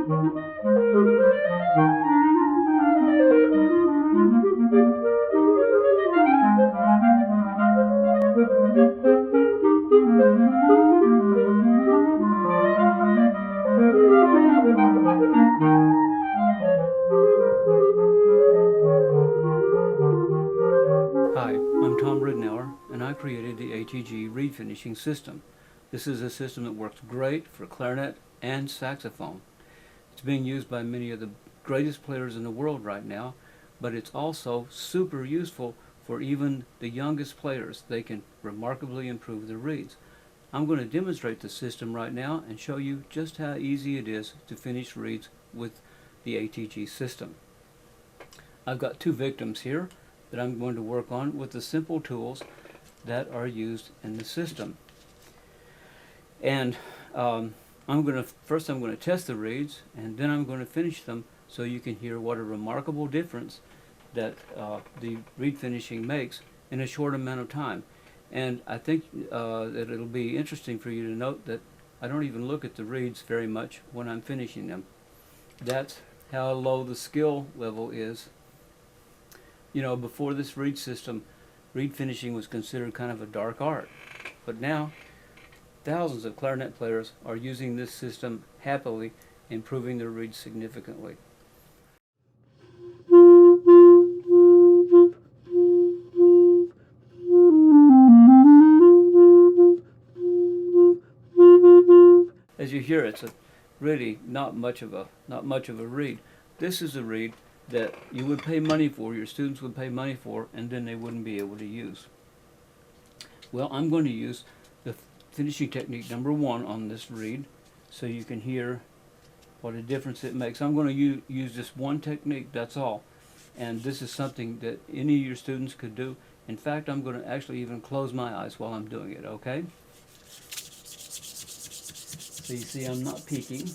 Hi, I'm Tom Ridenour, and I created the ATG reed finishing system. This is a system that works great for clarinet and saxophone. It's being used by many of the greatest players in the world right now, but it's also super useful for even the youngest players. They can remarkably improve their reeds. I'm going to demonstrate the system right now and show you just how easy it is to finish reeds with the ATG system. I've got two victims here that I'm going to work on with the simple tools that are used in the system. And I'm going to test the reeds, and then I'm going to finish them so you can hear what a remarkable difference that the reed finishing makes in a short amount of time. And I think that it'll be interesting for you to note that I don't even look at the reeds very much when I'm finishing them. That's how low the skill level is. You know, before this reed system, reed finishing was considered kind of a dark art. But now, thousands of clarinet players are using this system happily, improving their reeds significantly. As you hear, it's really not much of a reed. This is a reed that you would pay money for, your students would pay money for, and then they wouldn't be able to use. Well, I'm going to use the finishing technique number 1 on this reed so you can hear what a difference it makes. I'm going to use this one technique, that's all. And this is something that any of your students could do. In fact, I'm going to actually even close my eyes while I'm doing it, okay? So you see I'm not peeking.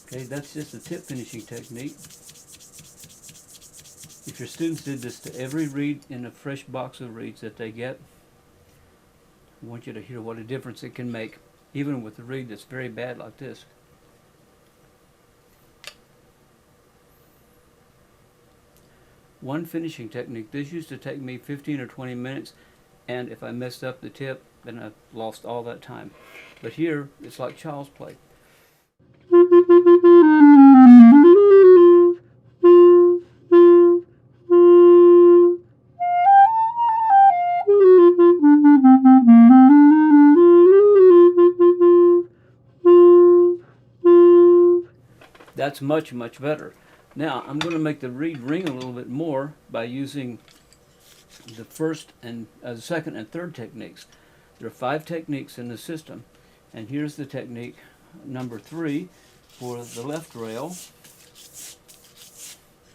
Okay, that's just a tip finishing technique. If your students did this to every reed in a fresh box of reeds that they get, I want you to hear what a difference it can make, even with a reed that's very bad like this. One finishing technique. This used to take me 15 or 20 minutes, and if I messed up the tip, then I lost all that time. But here, it's like child's play. That's much, much better. Now, I'm going to make the reed ring a little bit more by using the second and third techniques. There are 5 techniques in the system, and here's the technique number 3 for the left rail.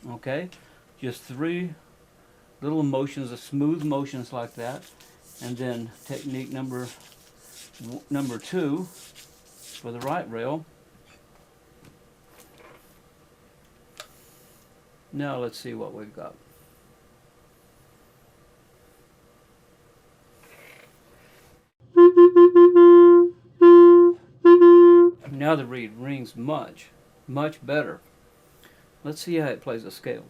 Okay, just 3 little motions, smooth motions like that, and then technique number 2 for the right rail. Now let's see what we've got. Now the reed rings much, much better. Let's see how it plays a scale.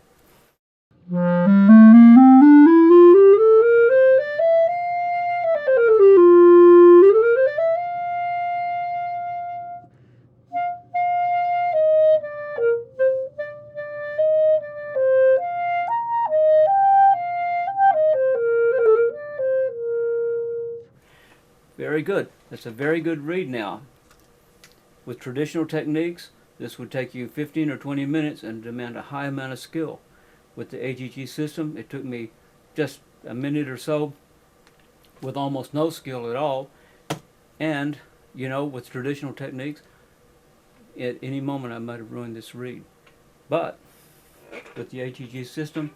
Very good. That's a very good reed now. With traditional techniques, this would take you 15 or 20 minutes and demand a high amount of skill. With the ATG system, it took me just a minute or so with almost no skill at all. And, you know, with traditional techniques, at any moment I might have ruined this reed. But with the ATG system,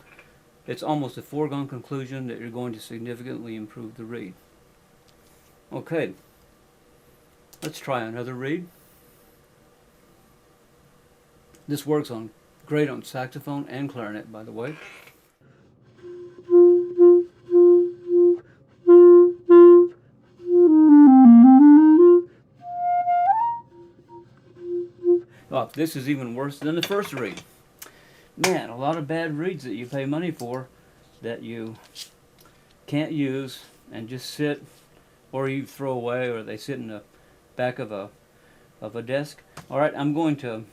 it's almost a foregone conclusion that you're going to significantly improve the reed. Okay, let's try another reed. This works great on saxophone and clarinet, by the way. Oh, this is even worse than the first read. Man, a lot of bad reads that you pay money for that you can't use and just sit, or you throw away, or they sit in the back of a desk. All right, I'm going to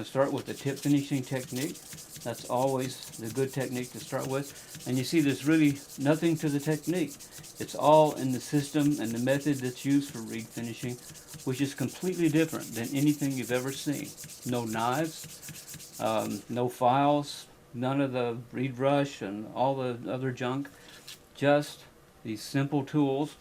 start with the tip finishing technique. That's always the good technique to start with. And you see, there's really nothing to the technique. It's all in the system and the method that's used for reed finishing, which is completely different than anything you've ever seen. No knives, no files, none of the reed brush and all the other junk. Just these simple tools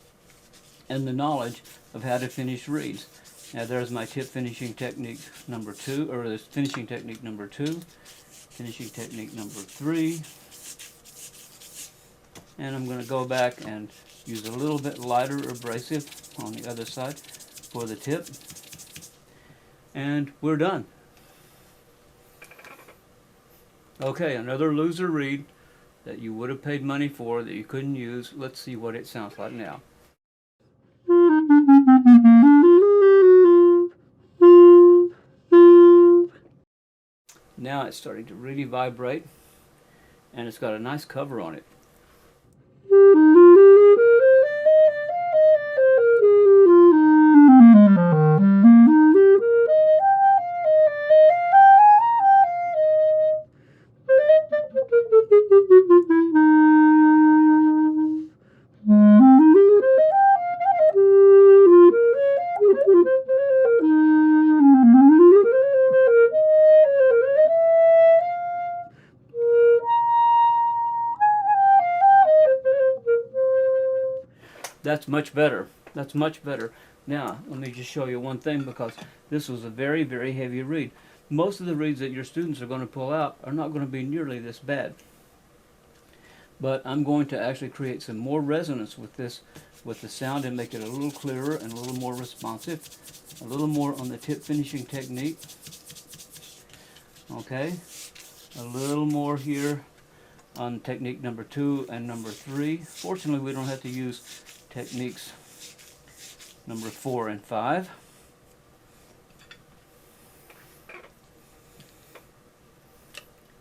and the knowledge of how to finish reeds. Now there's my tip finishing technique number 2, or this finishing technique number 2, finishing technique number 3, and I'm going to go back and use a little bit lighter abrasive on the other side for the tip, and we're done. Okay, another loser reed that you would have paid money for that you couldn't use. Let's see what it sounds like now. Now it's starting to really vibrate, and it's got a nice cover on it. That's much better. That's much better. Now, let me just show you one thing, because this was a very, very heavy reed. Most of the reeds that your students are going to pull out are not going to be nearly this bad. But I'm going to actually create some more resonance with this, with the sound, and make it a little clearer and a little more responsive. A little more on the tip finishing technique. Okay. A little more here on technique number 2 and number 3. Fortunately, we don't have to use techniques number 4 and 5.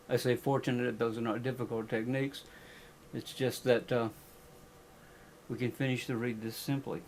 I say fortunate that those are not difficult techniques. It's just that we can finish the reed this simply.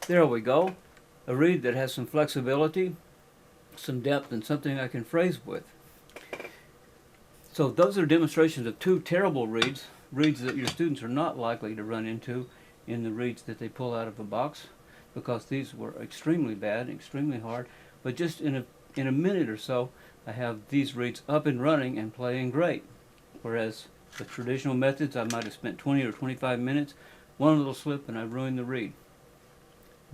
There we go. A reed that has some flexibility, some depth, and something I can phrase with. So those are demonstrations of 2 terrible reeds, reeds that your students are not likely to run into in the reeds that they pull out of a box, because these were extremely bad, extremely hard. But just in a minute or so, I have these reeds up and running and playing great. Whereas the traditional methods, I might have spent 20 or 25 minutes, one little slip and I ruined the reed.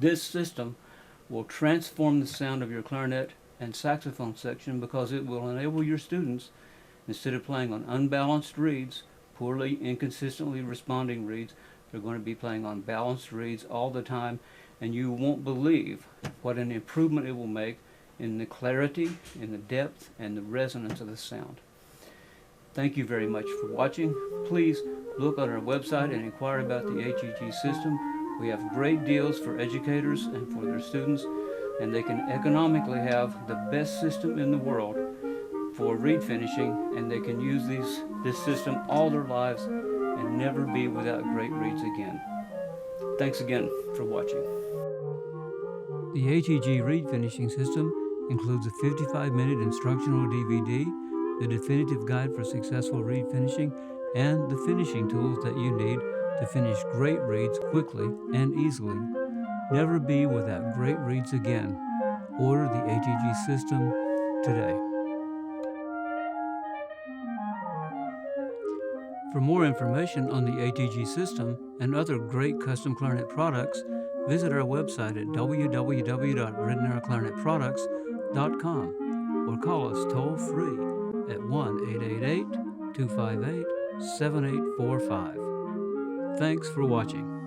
This system will transform the sound of your clarinet and saxophone section, because it will enable your students, instead of playing on unbalanced reeds, poorly, inconsistently responding reeds, they're going to be playing on balanced reeds all the time, and you won't believe what an improvement it will make in the clarity, in the depth, and the resonance of the sound. Thank you very much for watching. Please look on our website and inquire about the HEG system. We have great deals for educators and for their students, and they can economically have the best system in the world for reed finishing, and they can use this system all their lives and never be without great reeds again. Thanks again for watching. The HEG reed finishing system includes a 55-minute instructional DVD, the definitive guide for successful reed finishing, and the finishing tools that you need to finish great reeds quickly and easily. Never be without great reeds again. Order the HEG system today. For more information on the ATG system and other great custom clarinet products, visit our website at www.ridenourclarinetproducts.com or call us toll-free at 1-888-258-7845. Thanks for watching.